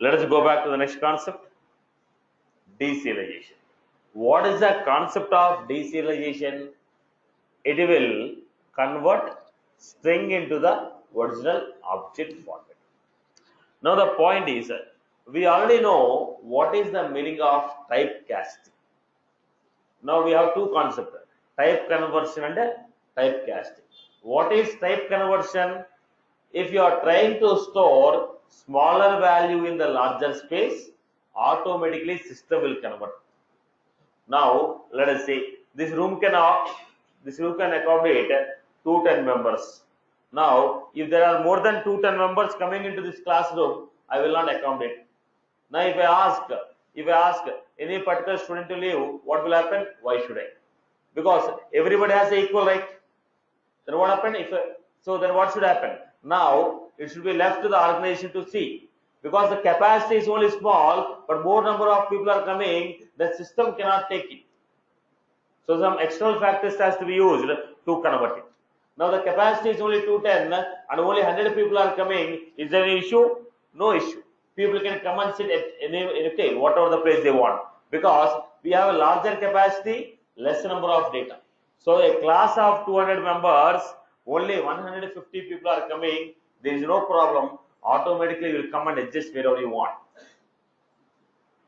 Let us go back to the next concept, deserialization. What is the concept of deserialization? It will convert string into the original object format. Now the point is, we already know what is the meaning of typecasting. Now we have two concepts, type conversion and typecasting. What is type conversion? If you are trying to store smaller value in the larger space, automatically system will convert. Now let us say this room can accommodate 210 members. Now if there are more than 210 members coming into this classroom, I will not accommodate. Now if I ask any particular student to leave, what will happen? Why should I? Because everybody has an equal right. Then what happened? Then what should happen? Now it should be left to the organization to see, because the capacity is only small, but more number of people are coming, the system cannot take it. So some external factors has to be used to convert it. Now the capacity is only 210 and only 100 people are coming. Is there any issue? No issue. People can come and sit at whatever the place they want, because we have a larger capacity, less number of data. So a class of 200 members, only 150 people are coming, there is no problem. Automatically you will come and adjust wherever you want.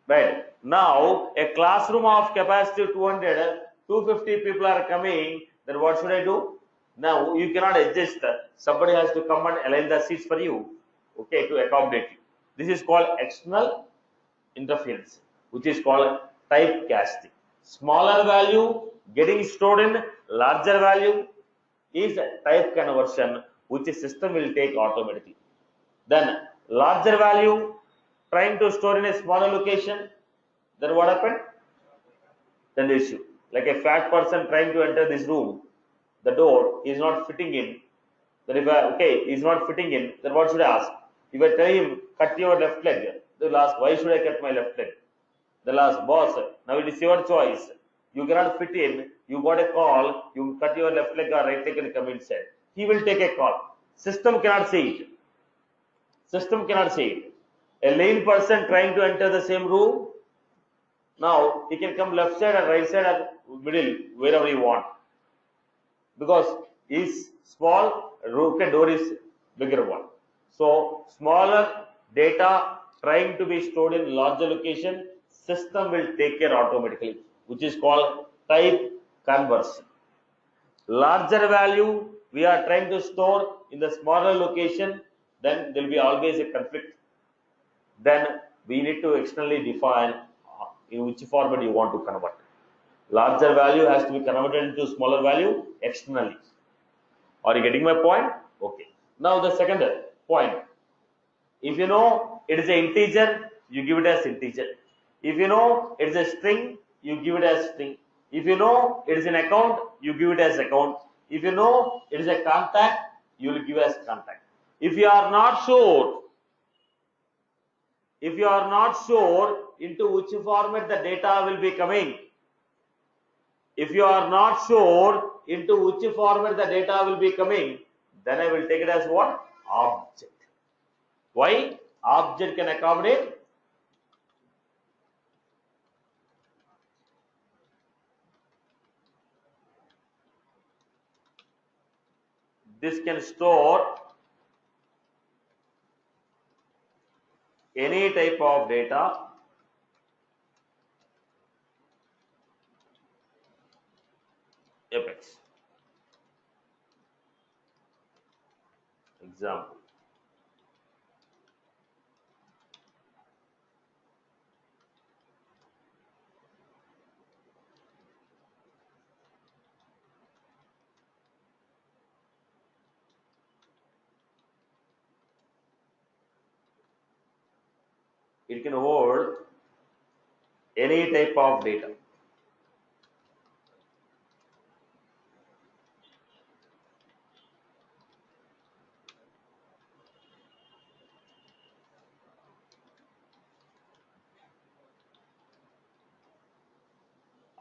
Right. Now a classroom of capacity 200, 250 people are coming, then what should I do? Now you cannot adjust. Somebody has to come and align the seats for you, okay, to accommodate you. This is called external interference, which is called typecasting. Smaller value getting stored in larger value is type conversion, which the system will take automatically. Then larger value trying to store in a smaller location, then what happened? Then the issue. Like a fat person trying to enter this room, the door is not fitting in. Then if he's not fitting in, then what should I ask? If I tell him, cut your left leg, they'll ask, why should I cut my left leg? They'll ask, boss, now it is your choice. You cannot fit in, you got a call, you cut your left leg or right leg and come inside. He will take a call. System cannot say it. System cannot say it. A lame person trying to enter the same room, now he can come left side or right side or middle, wherever he want. Because is small, door is bigger one. So smaller data trying to be stored in larger location, system will take care automatically, which is called type conversion. Larger value we are trying to store in the smaller location, then there will be always a conflict. Then we need to externally define in which format you want to convert. Larger value has to be converted into smaller value externally. Are you getting my point? Okay. Now the second point. If you know it is an integer, you give it as integer. If you know it is a string, you give it as string. If you know it is an account, you give it as account. If you know it is a contact, you will give as contact. If you are not sure, into which format the data will be coming, if you are not sure into which format the data will be coming, then I will take it as what? Object. Why? Object can accommodate this, can store any type of data Apex. Example. It can hold any type of data.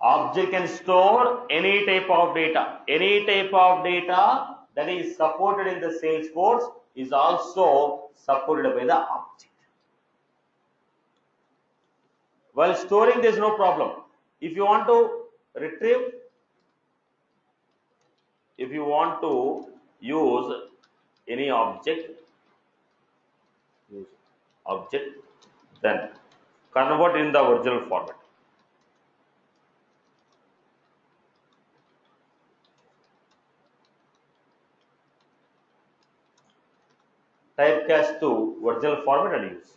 Object can store any type of data. Any type of data that is supported in the Salesforce is also supported by the object. While storing, there is no problem. If you want to retrieve, if you want to use any object, then convert in the original format. Typecast to original format and use.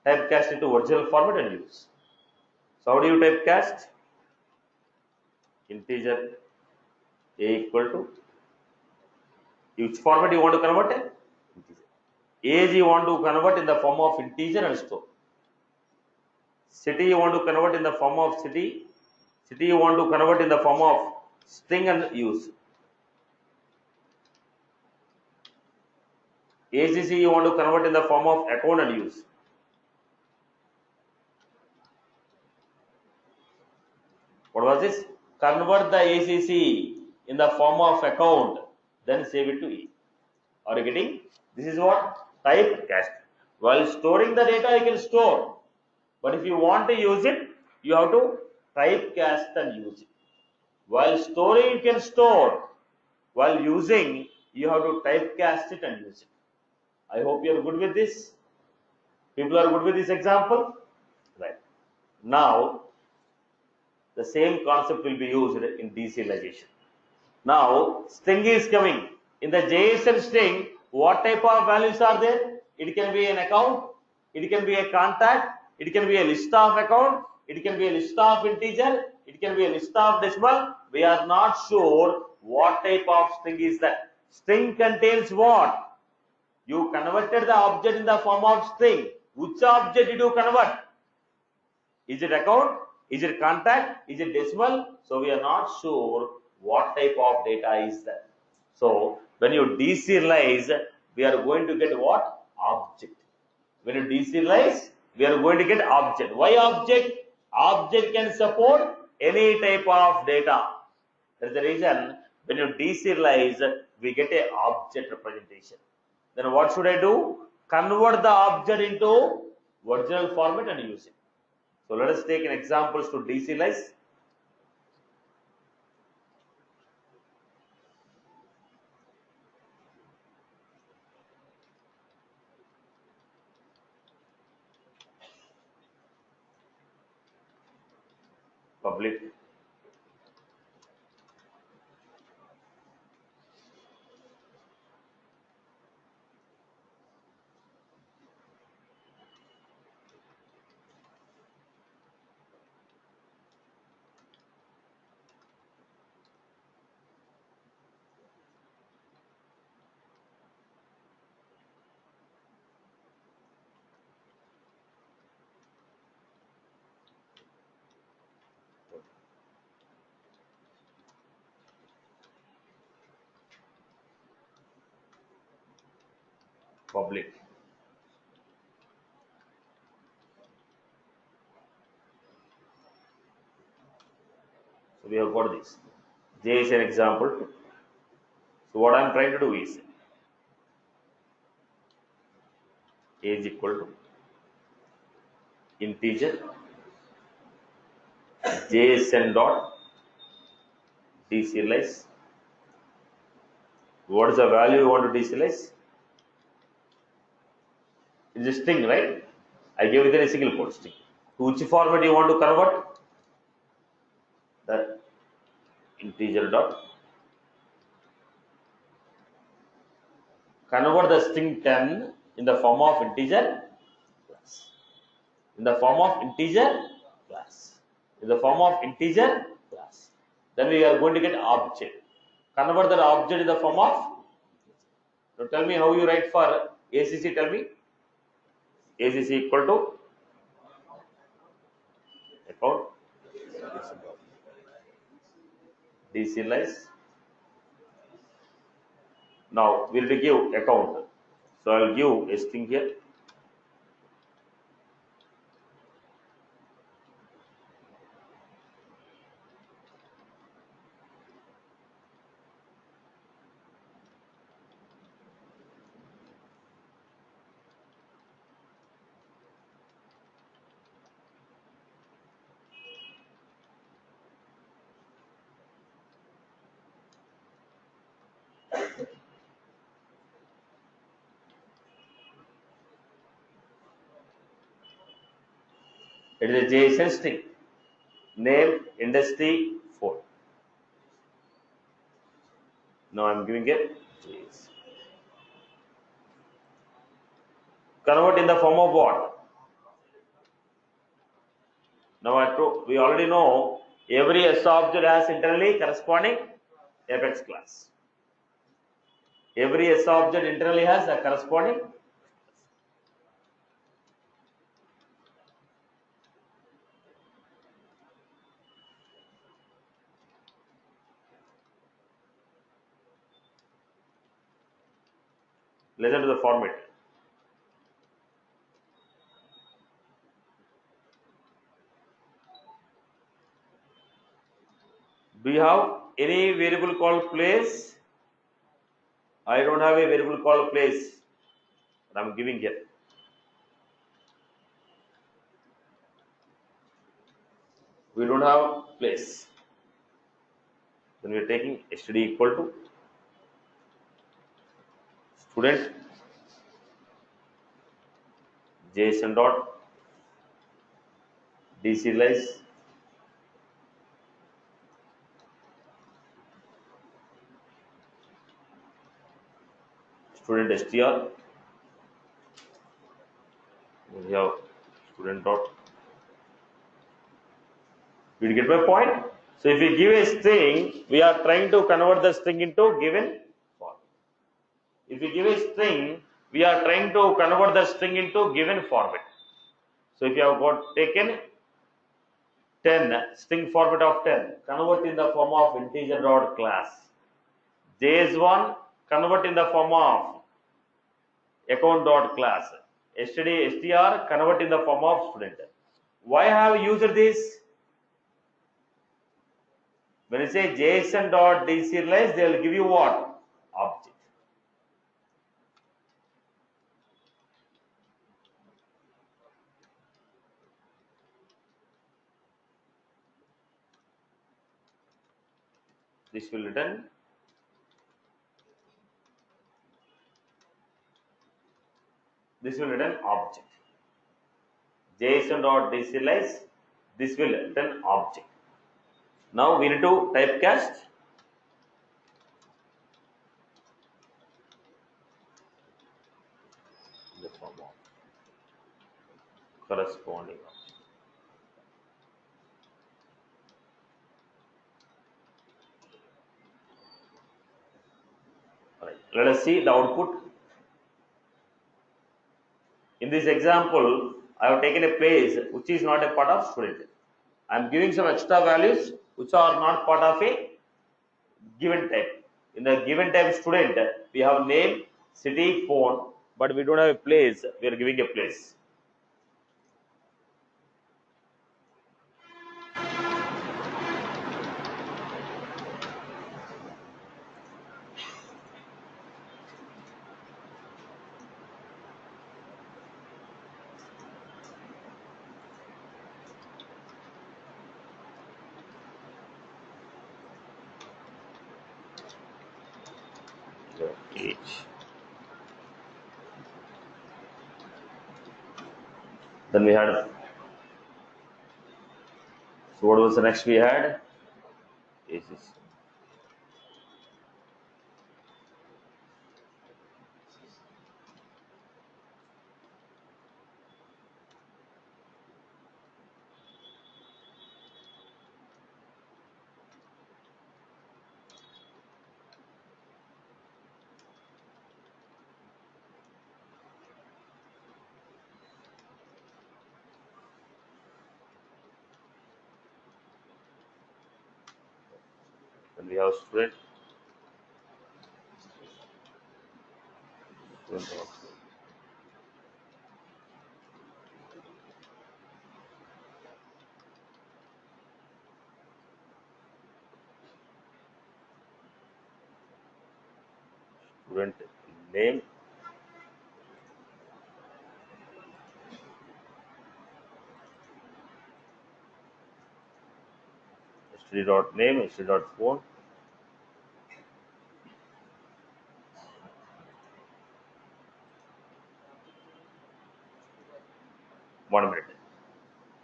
Typecast into original format and use. So how do you typecast? Integer a equal to, which format you want to convert it? Integer. Age you want to convert in the form of integer and store. City you want to convert in the form of city. City you want to convert in the form of string and use. ACC you want to convert in the form of account and use. What was this? Convert the ACC in the form of account, then save it to E. Are you getting? This is what? Typecast. While storing the data, you can store. But if you want to use it, you have to typecast and use it. While storing, you can store. While using, you have to typecast it and use it. I hope you are good with this. People are good with this example? Right. Now, the same concept will be used in deserialization. Now, string is coming. In the JSON string, what type of values are there? It can be an account, it can be a contact, it can be a list of account, it can be a list of integer, it can be a list of decimal. We are not sure what type of string is that. String contains what? You converted the object in the form of string. Which object did you convert? Is it account? Is it contact? Is it decimal? So we are not sure what type of data is that. So when you deserialize, we are going to get what? Object. When you deserialize, we are going to get object. Why object? Object can support any type of data. That is the reason when you deserialize, we get a object representation. Then what should I do? Convert the object into original format and use it. So let us take an examples to deserialize. Public public. So we have got this. J is an example. So what I am trying to do is age equal to integer JSN dot deserialize. What is the value you want to deserialize? It's a string, right? I gave it a single quote string. To which format you want to convert? The integer dot convert the string 10 in the form of integer class. In the form of integer class. In the form of integer class. Then we are going to get object. Convert that object in the form of. Now tell me how you write for ACC. Tell me. ACC equal to account deserialize. Now we will give account. So I will give a string here. It is a JSON string. Name industry phone. Now I'm giving it JSON. Convert in the form of what? Now we already know every S object has internally corresponding Apex class. Every S object internally has a corresponding. Listen to the format. Do you have any variable called place? I don't have a variable called place, but I'm giving here. We don't have place. Then we are taking std equal to student JSON dot deserialize student str. We have student dot. Did you get my point? So if we give a string, we are trying to convert the string into given form. If we give a string, we are trying to convert the string into given format. So if you have got taken 10, string format of 10, convert in the form of integer dot class. JS1, convert in the form of account dot class. str, convert in the form of student. Why have I used this? When you say JSON dot deserialize, they will give you what? Object. This will return object. JSON dot deserialize, this will return object. Now we need to typecast. The form of corresponding object. Right. Let us see the output. In this example, I have taken a place which is not a part of student. I am giving some extra values which are not part of a given type. In the given type student, we have name, city, phone, but we don't have a place. We are giving a place. Age. Then we had. So what was the next we had? Is this. Then we have student. Student name. Std dot name, std dot phone. One minute.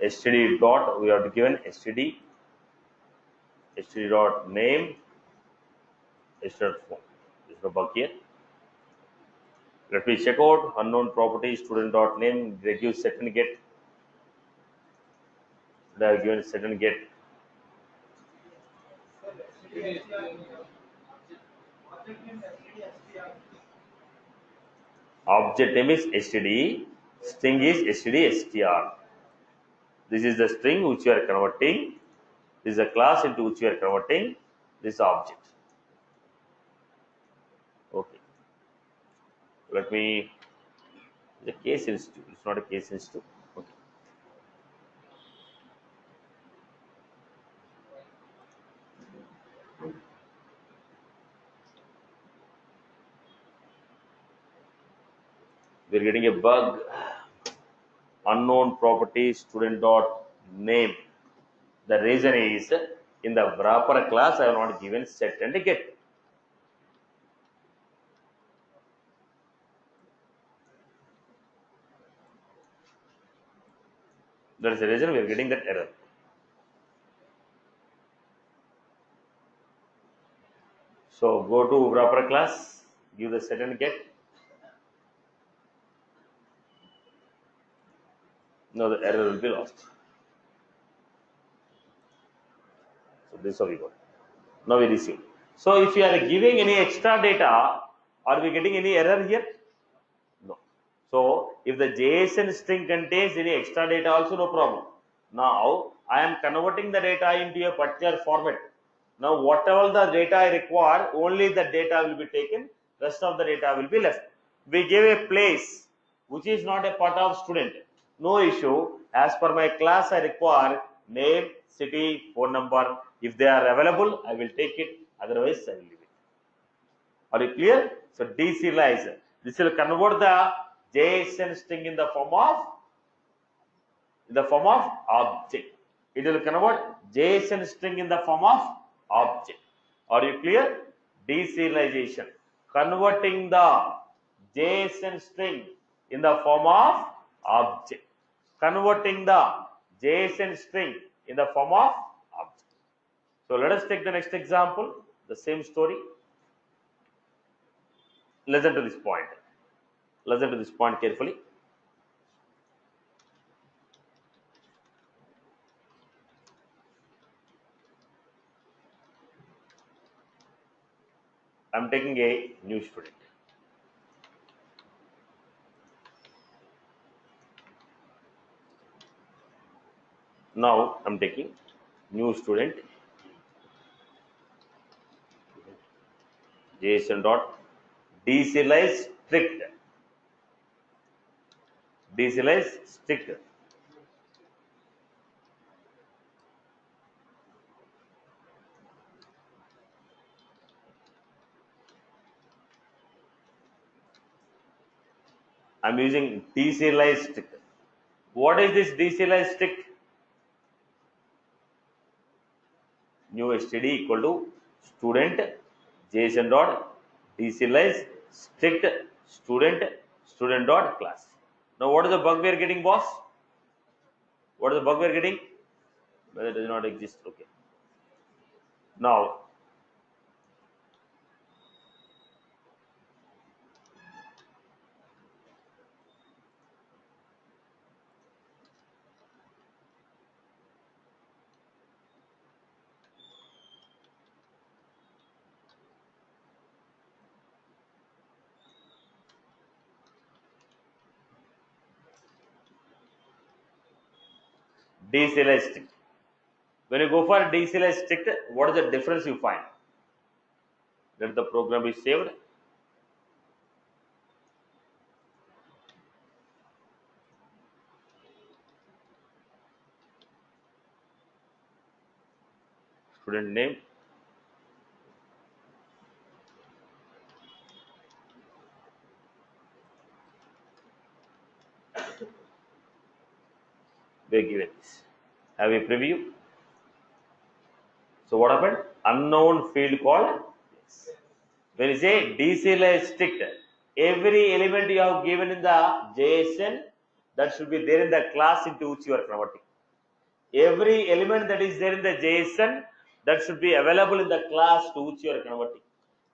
std dot, we have given std dot name, std dot form. This is the bug here. Let me check out unknown property student dot name. They give set and get. They have given set and get. Object name is std, string is std str. This is the string which you are converting. This is a class into which you are converting this object. Okay. Let me. The case sensitive. It's not a case sensitive. Okay. We're getting a bug. Unknown property student dot name. The reason is in the wrapper class I have not given set and get. That is the reason we are getting that error. So go to wrapper class, give the set and get. Now the error will be lost. So this is how we got. Now we receive. So if you are giving any extra data, are we getting any error here? No. So if the JSON string contains any extra data also, no problem. Now I am converting the data into a particular format. Now whatever the data I require, only the data will be taken, rest of the data will be left. We give a place which is not a part of student. No issue. As per my class I require name, city, phone number. If they are available, I will take it. Otherwise I will leave it. Are you clear? So deserialize. This will convert the JSON string in the form of object. It will convert JSON string in the form of object. Are you clear? Deserialization. Converting the JSON string in the form of object. Converting the JSON string in the form of object. So let us take the next example. The same story. Listen to this point. Listen to this point carefully. I am taking a new student. Now I am taking new student. JSON dot deserialize strict. Deserialize strict. I am using deserialize strict. What is this deserialize strict? New std equal to student JSON dot deserialize strict student dot class. Now what is the bug we are getting, boss? What is the bug we are getting? Whether it does not exist. Okay. Now deserialize strict. When you go for deserialize strict, what is the difference you find? Let the program be saved. Student name. They given this. Have a preview. So what happened? Unknown field called. Yes. When you say deserialize strict, every element you have given in the JSON that should be there in the class into which you are converting. Every element that is there in the JSON that should be available in the class to which you are converting.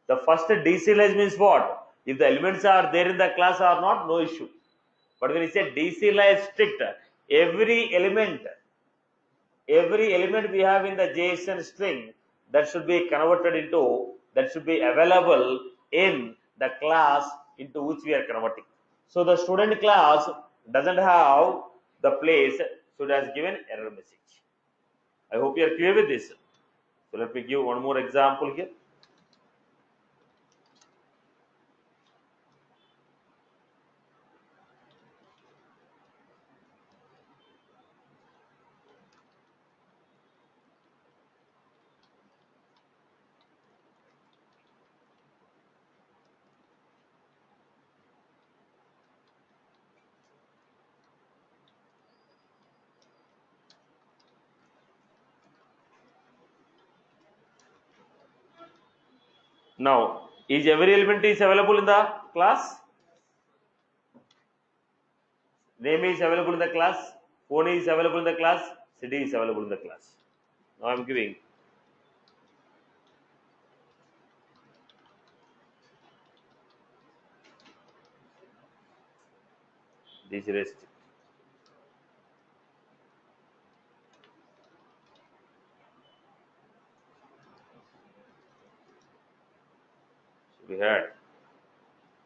The first deserialize means what? If the elements are there in the class or not, no issue. But when you say deserialize strict, every element we have in the JSON string that should be converted into, that should be available in the class into which we are converting. So the student class doesn't have the place, so it has given error message. I hope you are clear with this. So let me give one more example here. Now, is every element is available in the class? Name is available in the class, phone is available in the class, city is available in the class. Now I am giving this rest. We had,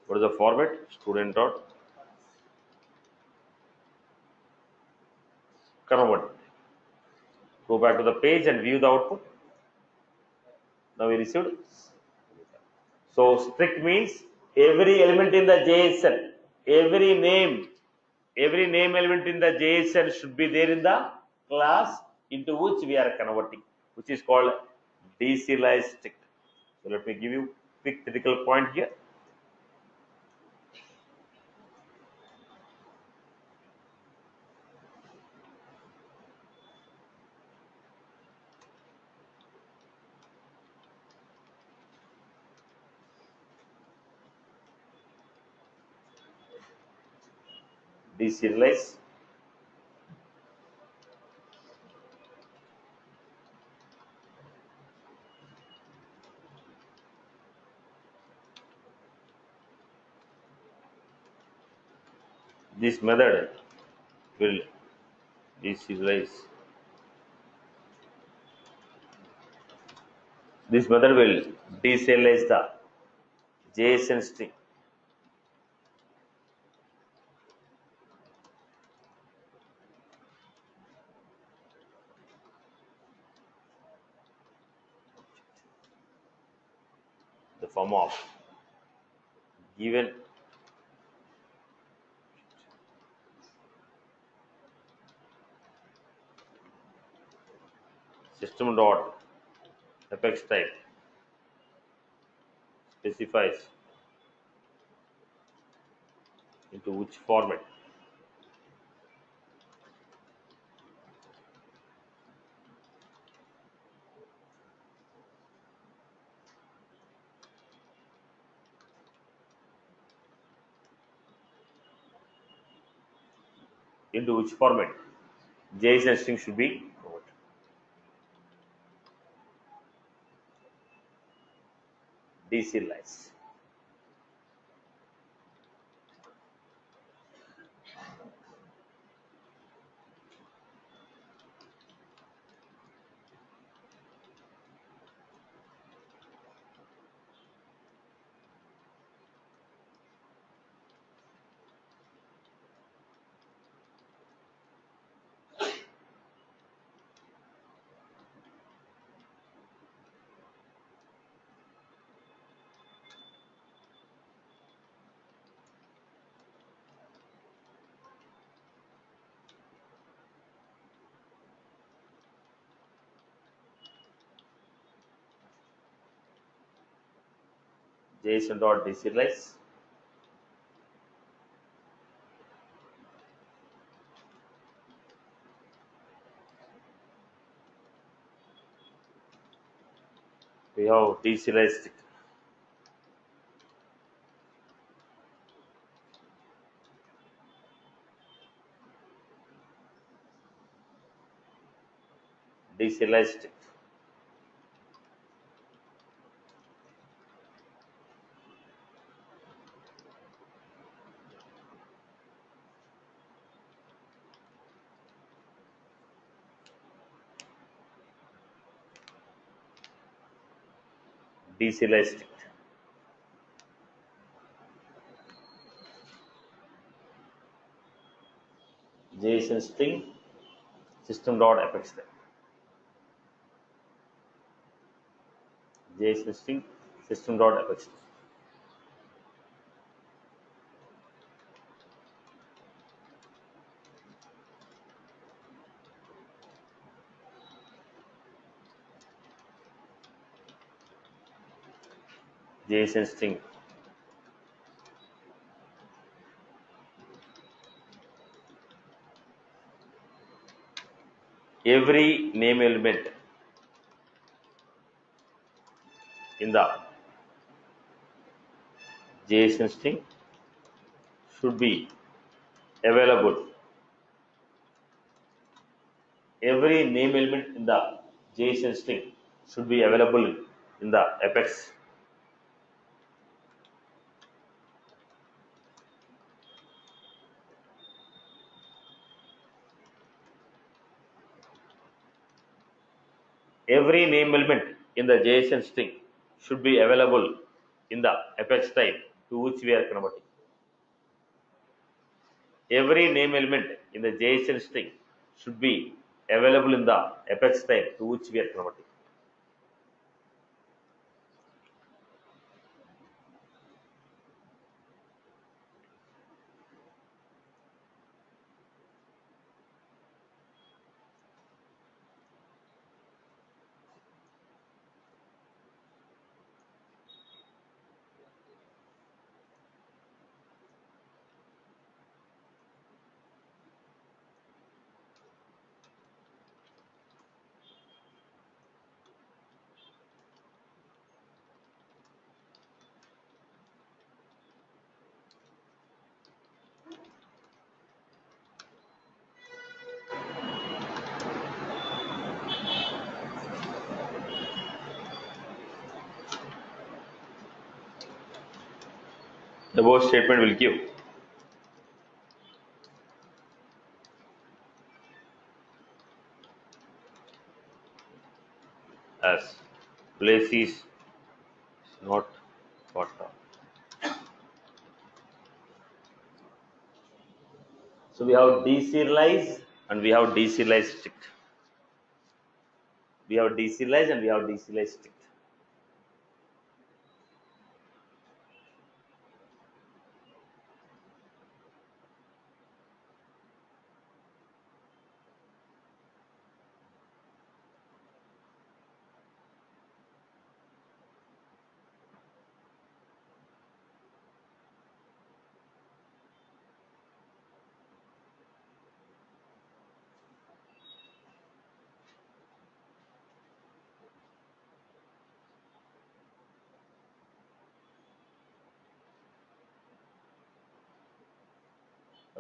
what is the format? Student dot convert. Go back to the page and view the output. Now we received. So strict means every element in the JSON, every name element in the JSON should be there in the class into which we are converting, which is called deserialized strict. So let me give you quick critical point here. Deserialize. This method will deserialize. This method will deserialize the JSON string. The form of given system dot apex type specifies into which format JSON string should be converted. Deserialize. JSON dot deserialize. We have deserialized it. Deserialized strict. Deserialized strict. JSON string system.apex type. JSON string system.apex type. JSON string. Every name element in the JSON string should be available. Every name element in the JSON string should be available in the apex. Every name element in the JSON string should be available in the apex type to which we are converting. Every name element in the JSON string should be available in the apex type to which we are converting. The above statement will give as place is not part of. So we have deserialized and we have deserialized strict. We have deserialized and we have deserialized strict.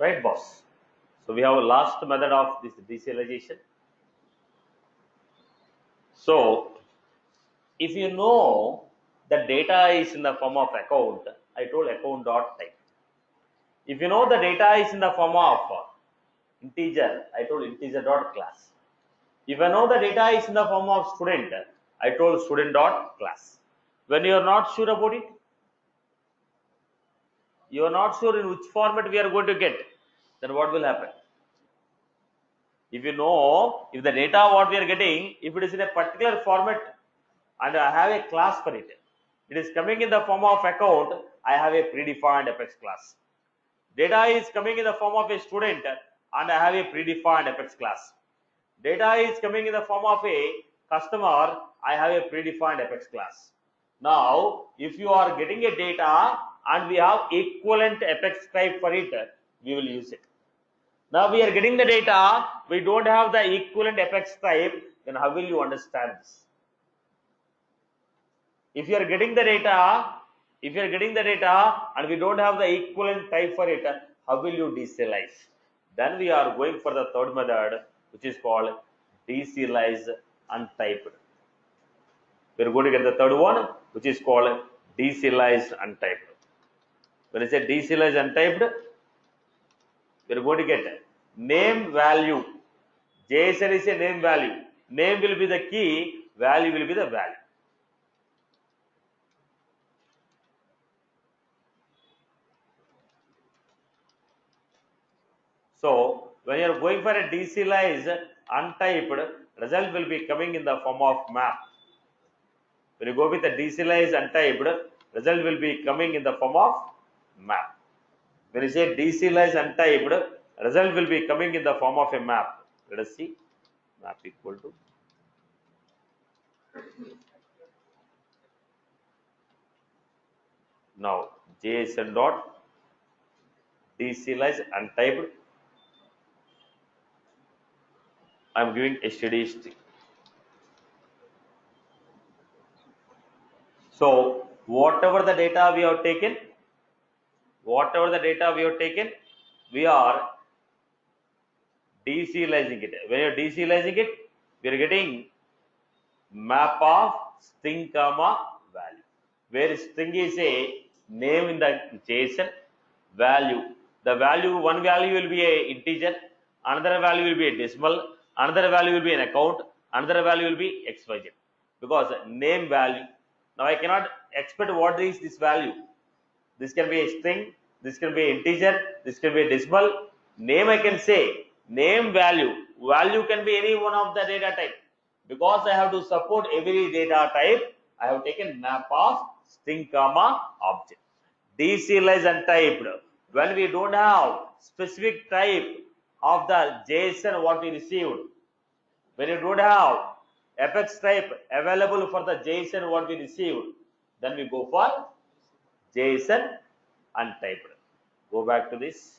Right, boss? So we have a last method of this deserialization. So if you know the data is in the form of account, I told account dot type. If you know the data is in the form of integer, I told integer dot class. If I know the data is in the form of student, I told student dot class. When you are not sure about it, you are not sure in which format we are going to get, then what will happen? If you know, if the data what we are getting, if it is in a particular format and I have a class for it, it is coming in the form of account, I have a predefined apex class. Data is coming in the form of a student and I have a predefined apex class. Data is coming in the form of a customer, I have a predefined apex class. Now, if you are getting a data and we have equivalent apex type for it, we will use it. Now we are getting the data, we don't have the equivalent apex type, then how will you understand this? If you are getting the data, and we don't have the equivalent type for it, how will you deserialize? Then we are going for the third method, which is called deserialize untyped. We are going to get the third one, which is called deserialized untyped. When I say deserialized untyped, we are going to get name value. JSON is a name value. Name will be the key, value will be the value. So when you are going for a deserialized untyped, result will be coming in the form of map. When you go with a deserialized untyped, result will be coming in the form of map. When you say deserialized untyped, result will be coming in the form of a map. Let us see. Map equal to now JSON dot deserialized untyped. I am giving std string. So whatever the data we have taken, we are deserializing it. When you are deserializing it, we are getting map of string comma value, where string is a name in the JSON, value. The value, one value will be a integer, another value will be a decimal, another value will be an account, another value will be XYZ. Because name value. Now I cannot expect what is this value. This can be a string, this can be an integer, this can be a decimal. Name I can say, name value. Value can be any one of the data type. Because I have to support every data type, I have taken map of string comma object. Deserialized untyped. When we don't have specific type of the JSON what we received, when you don't have Apex type available for the JSON what we received, then we go for JSON untyped. Go back to this.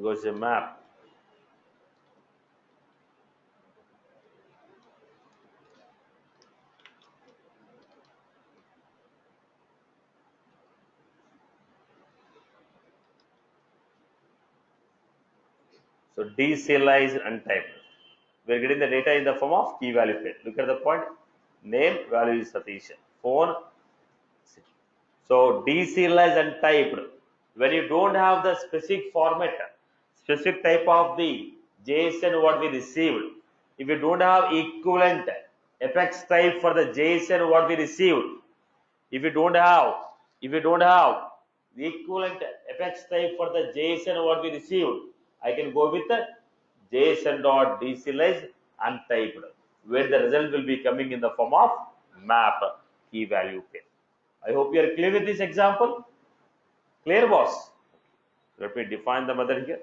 Because a map. So deserialized untyped. We are getting the data in the form of key value pair. Look at the point. Name value is Satish. Phone. So deserialized untyped. When you don't have the specific format, specific type of the JSON what we received, if you don't have equivalent Apex type for the JSON what we received, if you don't have the equivalent Apex type for the JSON what we received, I can go with the JSON dot deserialized untyped, where the result will be coming in the form of map key value pair. I hope you are clear with this example. Clear, boss? Let me define the method here.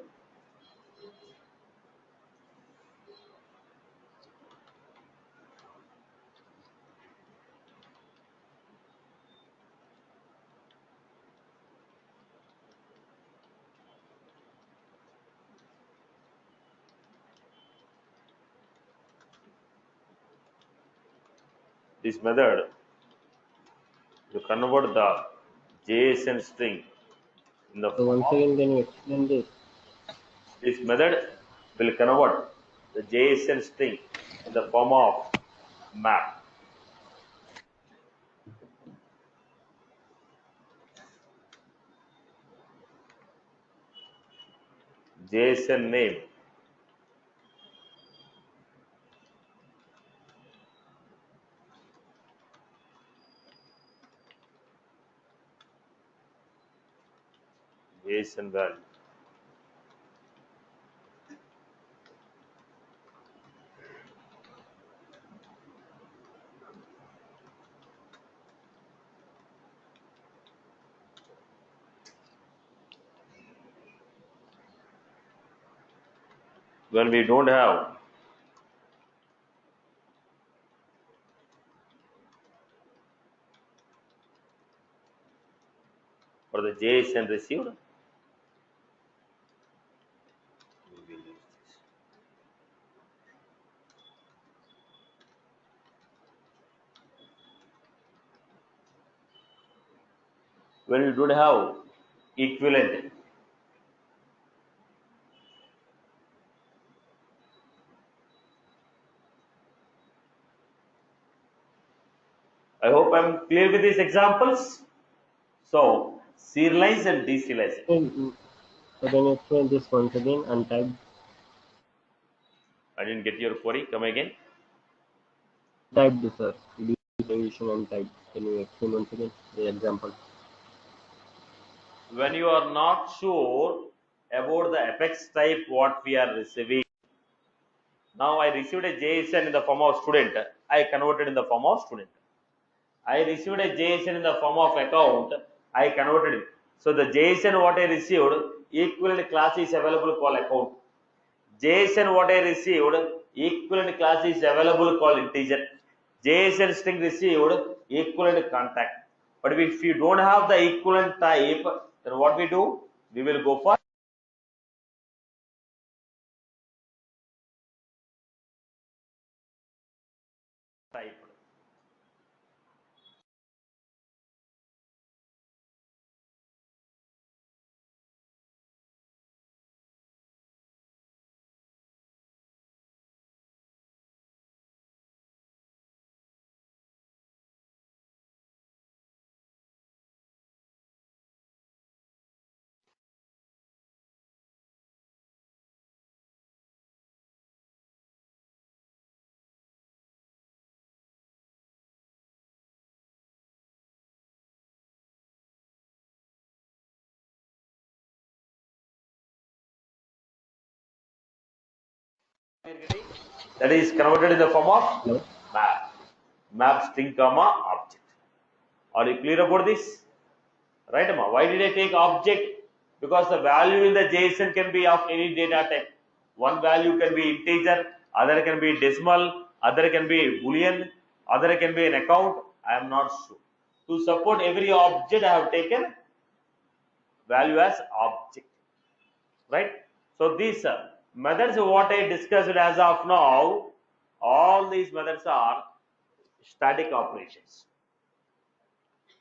This method to convert the JSON string in the So form once of, again, can you explain this? this method will convert the JSON string in the form of map. JSON name, JSON value. When we don't have JSN received. When you don't have equivalent, I hope I'm clear with these examples. So serialize and deserialize. So can you explain this once again? Untyped. I didn't get your query. Come again. Typed, sir. Deletion and typed. Can you explain once again the example? When you are not sure about the apex type what we are receiving. Now I received a JSON in the form of student. I converted in the form of student. I received a JSON in the form of account. I converted it. So the JSON what I received, equivalent class is available called account. JSON what I received, equivalent class is available called integer. JSON string received, equivalent contact. But if you don't have the equivalent type, then what we do? We will go for type. That is converted in the form of Hello? map. Map string comma object. Are you clear about this? Right, Amma? Why did I take object? Because the value in the JSON can be of any data type. One value can be integer, other can be decimal, other can be boolean, other can be an account. I am not sure. To support every object, I have taken value as object. Right? So these methods what I discussed as of now, all these methods are static operations.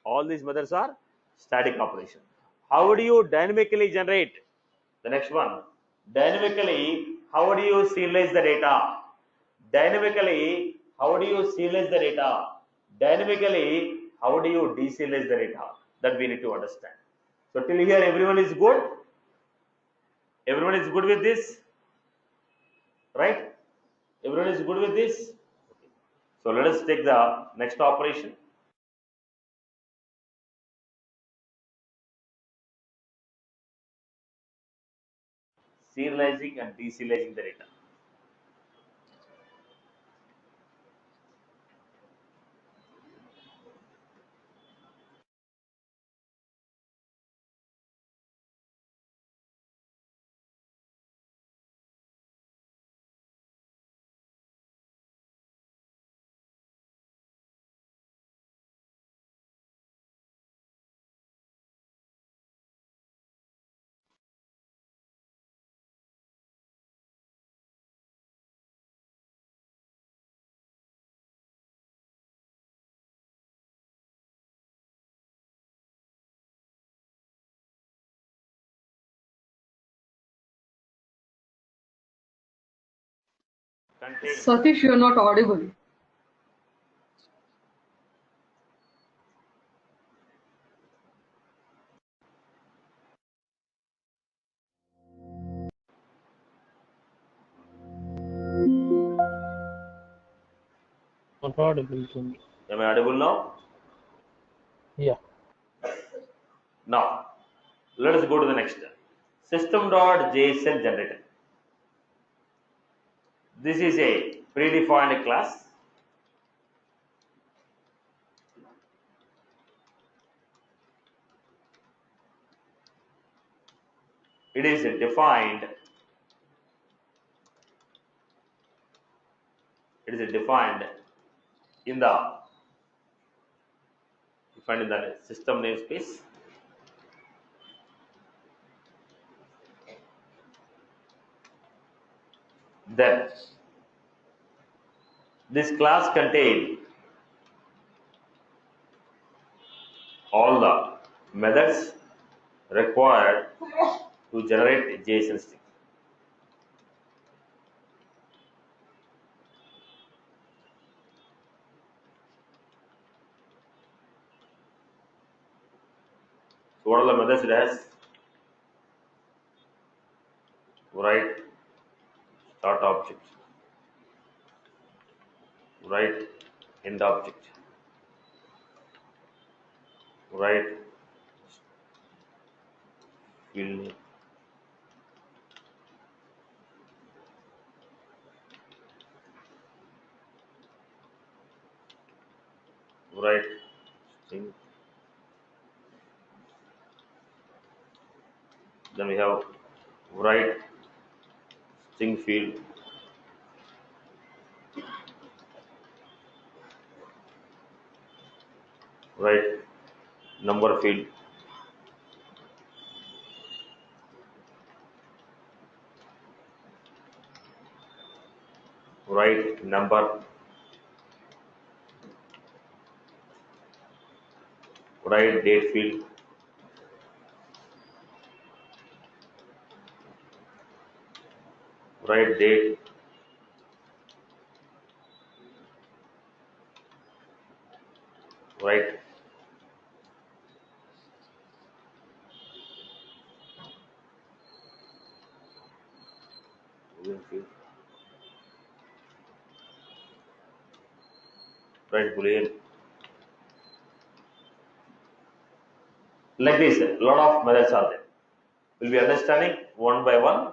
All these methods are static operation. How do you dynamically generate? The next one. Dynamically, how do you serialize the data? Dynamically, how do you serialize the data? Dynamically, how do you deserialize the data? That we need to understand. So till here, everyone is good. Everyone is good with this, right? Everyone is good with this. So let us take the next operation. Serializing and deserializing the data. Contain. Satish, you're not audible. Not audible to me. Am I audible now? Yeah. Now, let us go to the next. System.json generator. This is a predefined class. It is defined. It is defined in the system namespace. Then this class contain all the methods required to generate JSON string. So what are the methods it has? Write start object, write end object, write field name, write string. Then we have write string field, write number field, write number, write date field, write date, write boolean field, write boolean. Like this, a lot of methods are there. We'll be understanding one by one.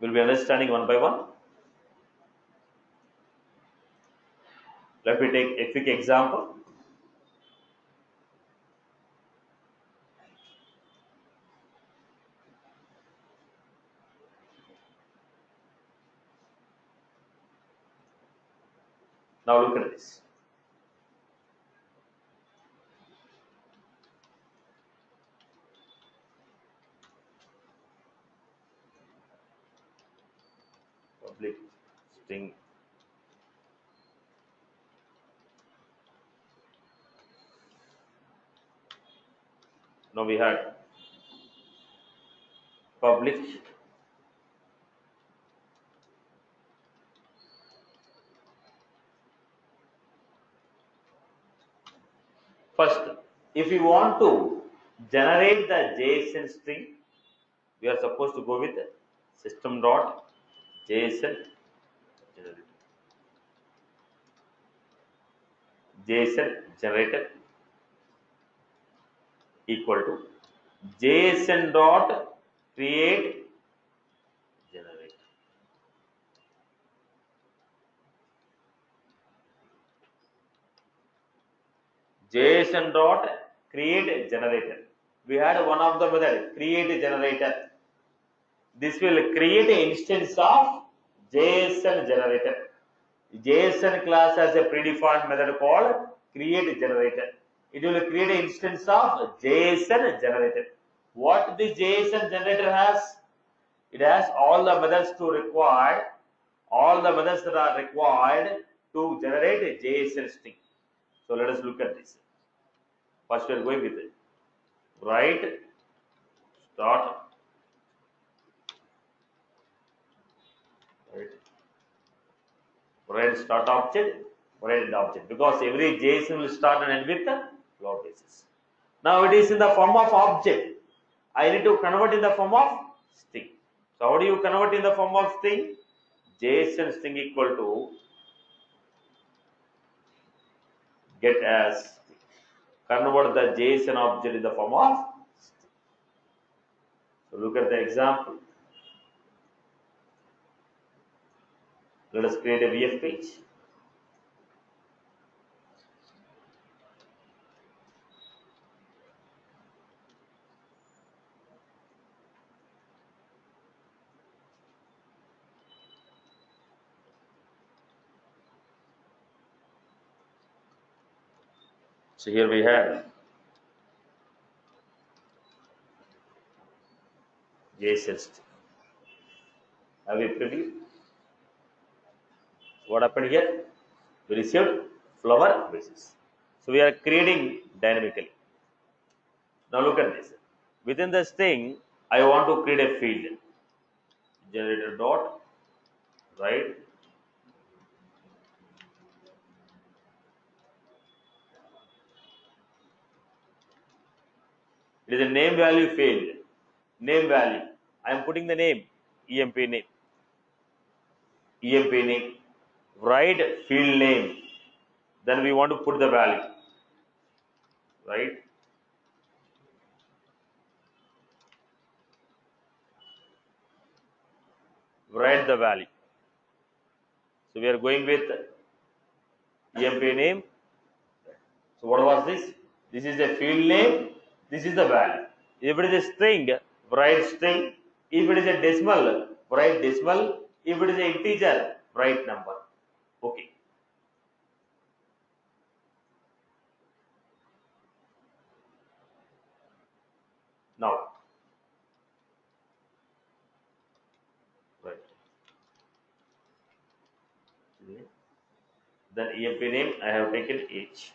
We'll be understanding one by one. Let me take a quick example. Now look at this. Public string. Now we had public first. If we want to generate the JSON string, we are supposed to go with system.json generator. JSON generator equal to JSON dot create generator. JSON dot create generator. We had one of the method create generator. This will create an instance of JSON generator. JSON class has a predefined method called create generator. It will create an instance of JSON generator. What this JSON generator has? It has all the methods to required, all the methods that are required to generate a JSON string. So let us look at this. First we are going with it. Write start, write start object, write end object, because every JSON will start and end with the float basis. Now it is in the form of object. I need to convert in the form of string. So how do you convert in the form of string? JSON string equal to get as, convert the JSON object in the form of string. So look at the example. Let us create a VF page. So here we have JSON string. Have we preview? What happened here? We received flower basis. So we are creating dynamically. Now look at this. Within the string, I want to create a field. Generator dot, right? It is a name value field. Name value. I am putting the name, EMP name. EMP name. Write field name. Then we want to put the value. Right? Write the value. So we are going with EMP name. So what was this? This is a field name. This is the value. If it is a string, write string. If it is a decimal, write decimal. If it is an integer, write number. Okay. Now, right. Then EMP name I have taken H.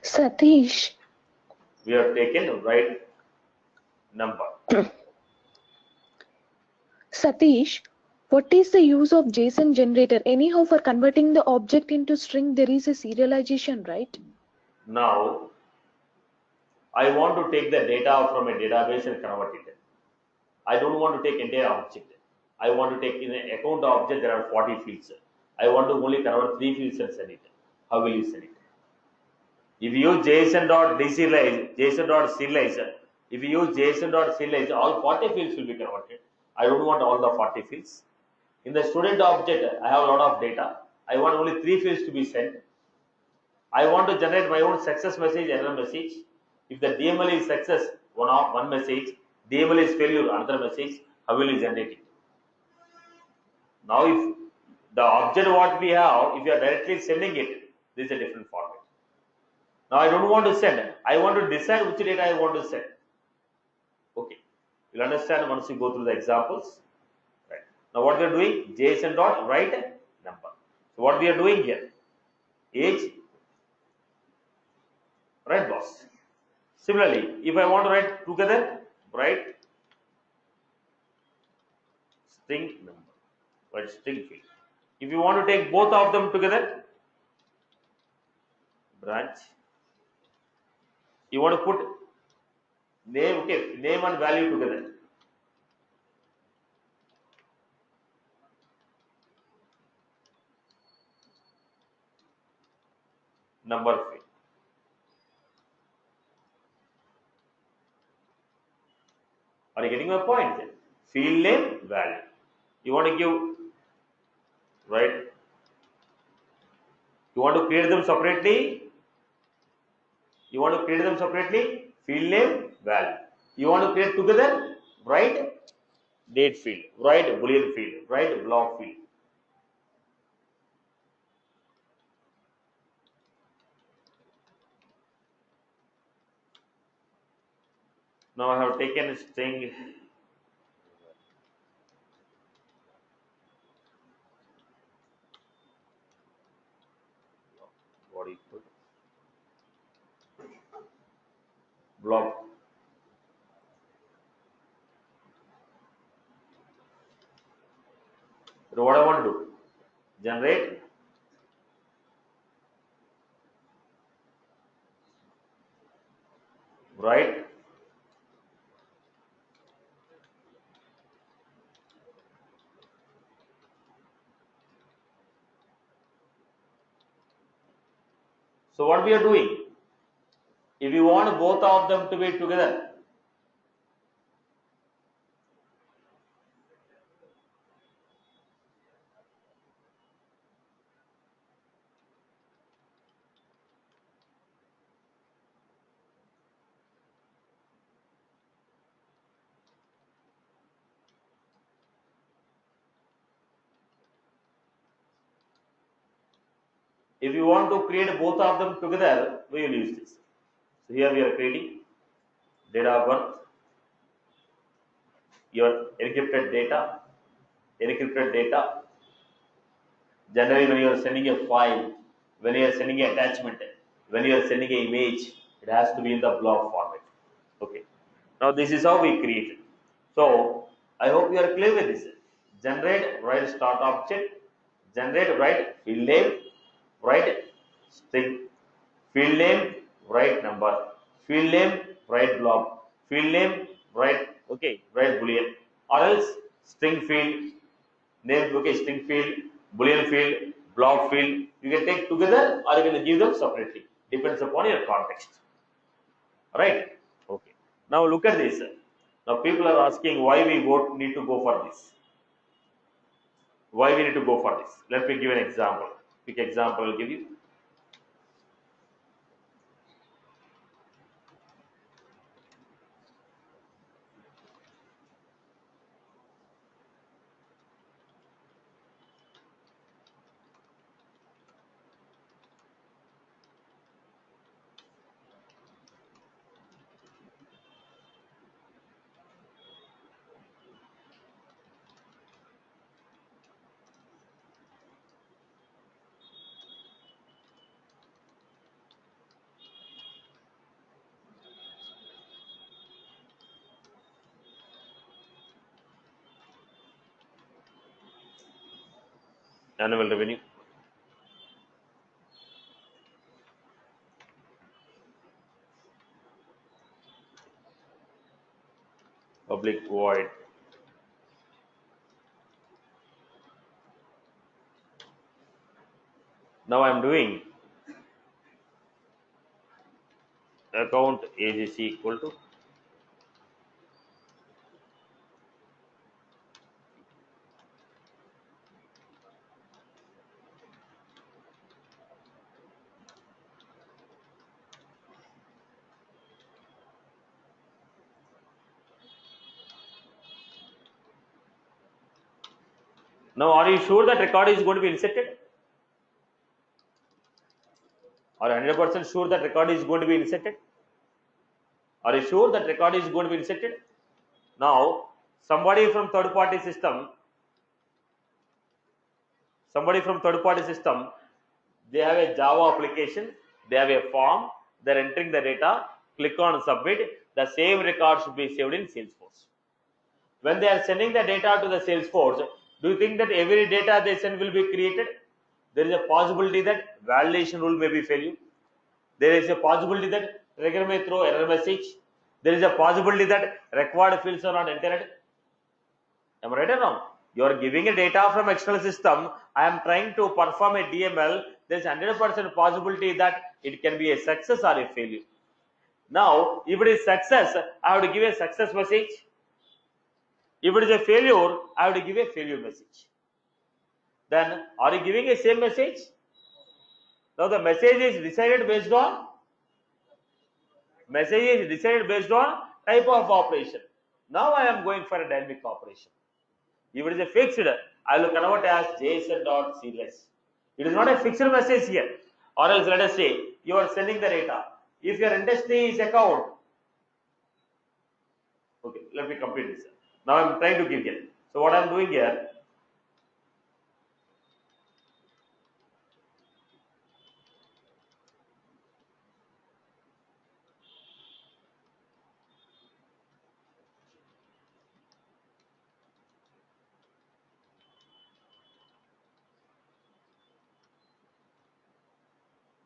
Satish, We have taken right number. Satish, what is the use of JSON generator? Anyhow, for converting the object into string, there is a serialization, right? Now, I want to take the data from a database and convert it. I don't want to take entire object. I want to take in an account object there are 40 fields. I want to only convert 3 fields and send it. How will you send it? If you use JSON.deserialize, JSON.serialize, if you use JSON.serialize, all 40 fields will be converted. I don't want all the 40 fields. In the student object, I have a lot of data. I want only 3 fields to be sent. I want to generate my own success message, error message. If the DML is success, one message, DML is failure, another message, how will you generate it? Now, if the object what we have, if you are directly sending it, this is a different format. Now, I don't want to send. I want to decide which data I want to send. Okay. You'll understand once you go through the examples. Right. Now, what we are doing, JSON dot write number. So, what we are doing here, age, right, boss. Similarly, if I want to write together, write string number, write string field. If you want to take both of them together, branch. You want to put name, okay, name and value together. Number field. Are you getting my point? Field name, value. You want to give, right? You want to create them separately. You want to create them separately. Field name, value. You want to create together, write date field, write boolean field, write block field. Now I have taken a string. What equal block. So what I want to do? Generate write so what we are doing, if you want both of them to be together, If you want to create both of them together, we will use this. So here we are creating date of birth, your encrypted data, generally when you are sending a file, when you are sending an attachment, when you are sending an image, it has to be in the blob format. Okay. Now this is how we create it. So I hope you are clear with this. Generate, write start object, generate, write field name, write string, field name, write number, field name, write blob, field name, write write boolean, or else string field, name, string field, boolean field, blob field. You can take together or you can give them separately. Depends upon your context. Right? Okay. Now look at this. Now people are asking why we need to go for this. Why we need to go for this? Let me give an example. Quick example I'll give you. Annual revenue. Public void. Now I am doing account age is equal to now. Are you sure that record is going to be inserted? Are you 100% sure that record is going to be inserted? Are you sure that record is going to be inserted? Now, somebody from third party system, they have a Java application, they have a form, they're entering the data, click on submit, the same record should be saved in Salesforce. When they are sending the data to the Salesforce, do you think that every data they send will be created? There is a possibility that validation rule may be failure. There is a possibility that trigger may throw error message. There is a possibility that required fields are not entered. Am I right or wrong? You are giving a data from external system. I am trying to perform a DML. There is 100% possibility that it can be a success or a failure. Now, if it is success, I have to give a success message. If it is a failure, I have to give a failure message. Then, are you giving a same message? Now, the message is decided based on type of operation. Now, I am going for a dynamic operation. If it is a fixed, I will convert as JSON.serialize. It is not a fixed message here. Or else, let us say, you are sending the data. If your industry is account, okay, let me complete this. Now, I am trying to give here. So, what I am doing here,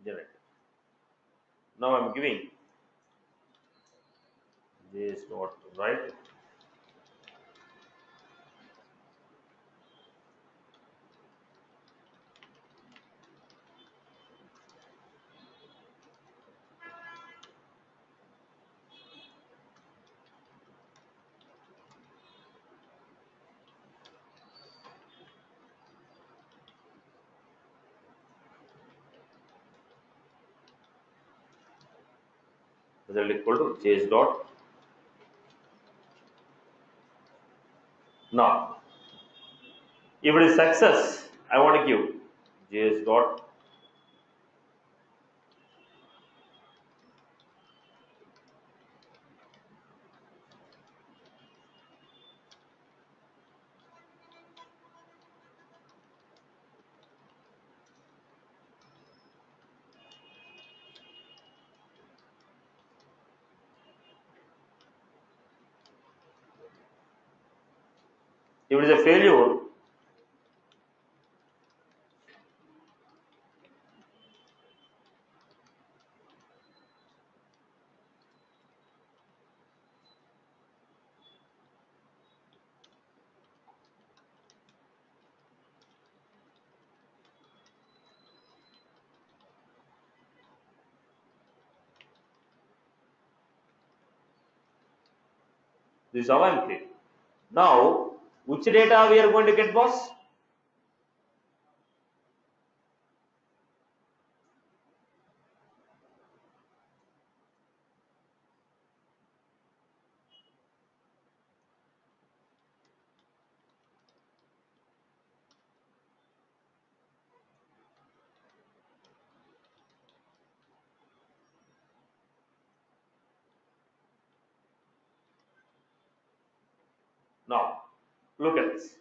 generate. Now, I am giving this dot right. Result equal to JS dot. Now, if it is success, I want to give JS dot If it is a failure, this is how I am clear. Now, which data we are going to get, boss? Now, look at this.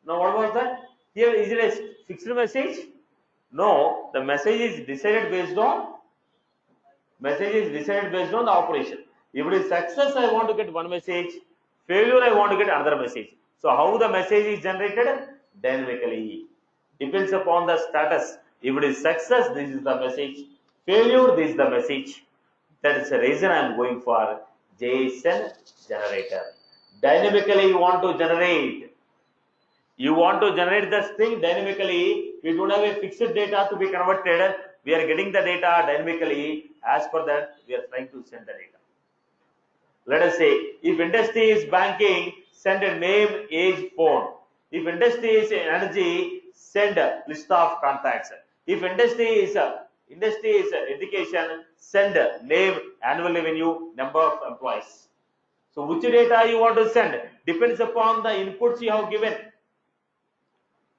Now, what was that? Here, is it a fixed message? No, the message is decided based on the operation. If it is success, I want to get one message. Failure, I want to get another message. So, how the message is generated? Dynamically. Depends upon the status. If it is success, this is the message. Failure, this is the message. That is the reason I am going for JSON generator. Dynamically, you want to generate the string dynamically. We don't have a fixed data to be converted. We are getting the data dynamically. As per that, we are trying to send the data. Let us say, if industry is banking, send a name, age, phone. If industry is energy, send a list of contacts. If industry is education, send a name, annual revenue, number of employees. So which data you want to send depends upon the inputs you have given.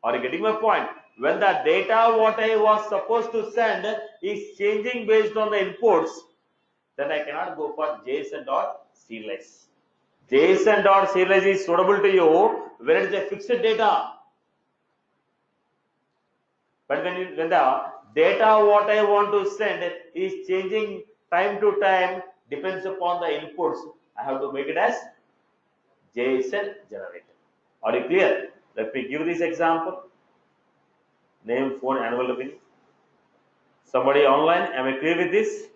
Are you getting my point? When the data what I was supposed to send is changing based on the inputs, then I cannot go for JSON.serialize. JSON.serialize is suitable to you when it is a fixed data. But when the data what I want to send is changing time to time, depends upon the inputs, I have to make it as JSON generator. Are you clear? Let me give this example. Name, phone, annual revenue. Somebody online, am I clear with this?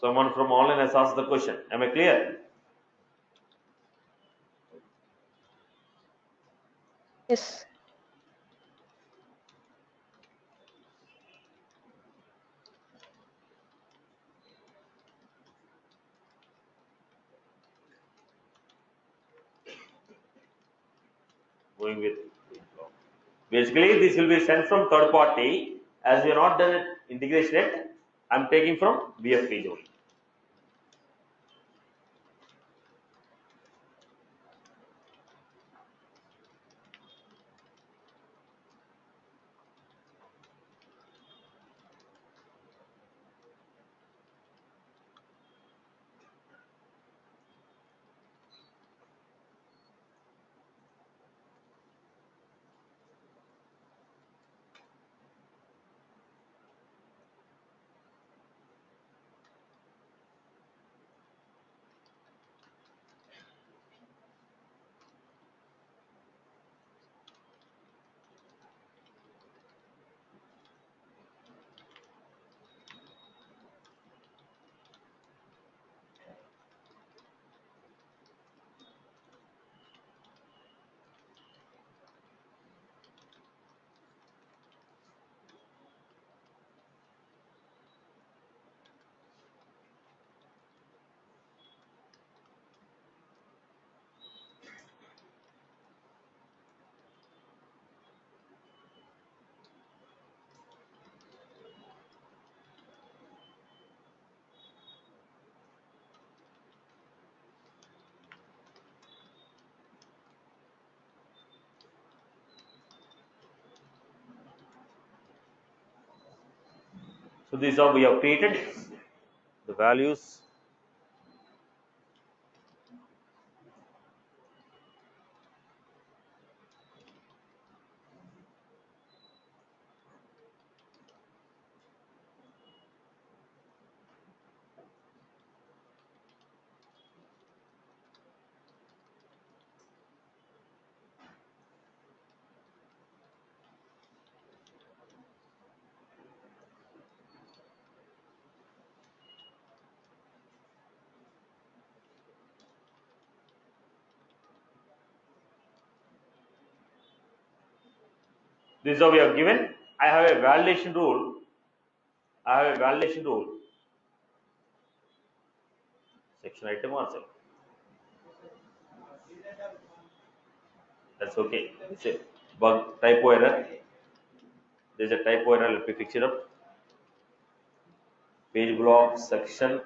Someone from online has asked the question. Am I clear? Yes. Going with basically this will be sent from third party. As we have not done integration yet, I am taking from VF page only. So this is how we have created the values. This is how we have given. I have a validation rule. I have a validation rule. Section item or cell. That's okay. It's a bug, typo error. There's a typo error. Let me fix it up. Page block section.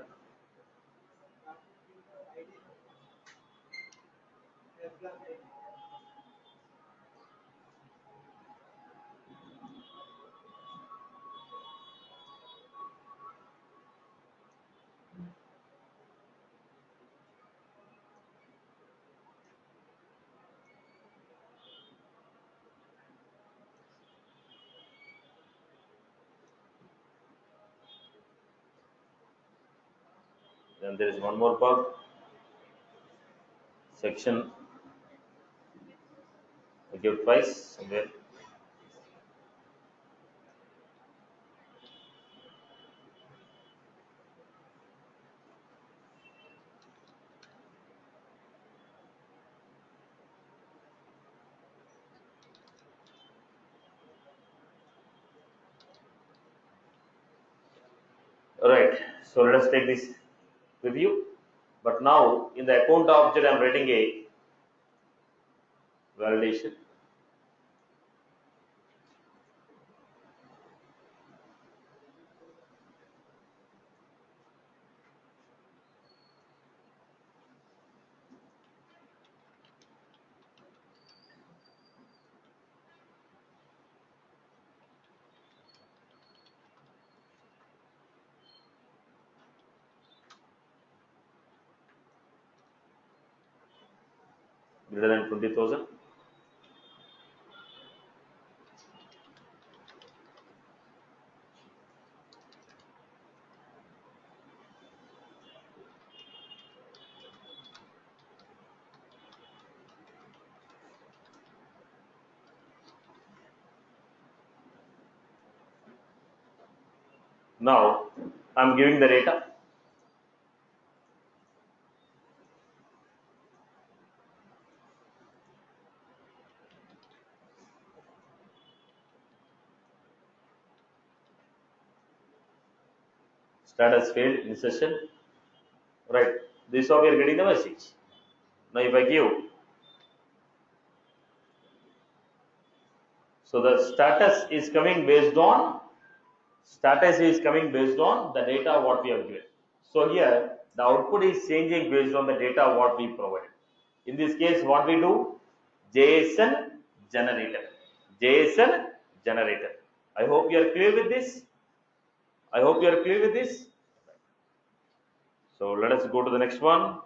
Then there is one more bug. Section. I give twice somewhere. Alright, so let us take this review. But now in the account object I am writing a validation. Greater than 20,000. Now I am giving the data. Status failed in session. Right. This is how we are getting the message. Now if I give, so the status is coming based on the data what we have given. So here the output is changing based on the data what we provided. In this case, what we do? JSON generator. JSON generator. I hope you are clear with this. So let us go to the next one.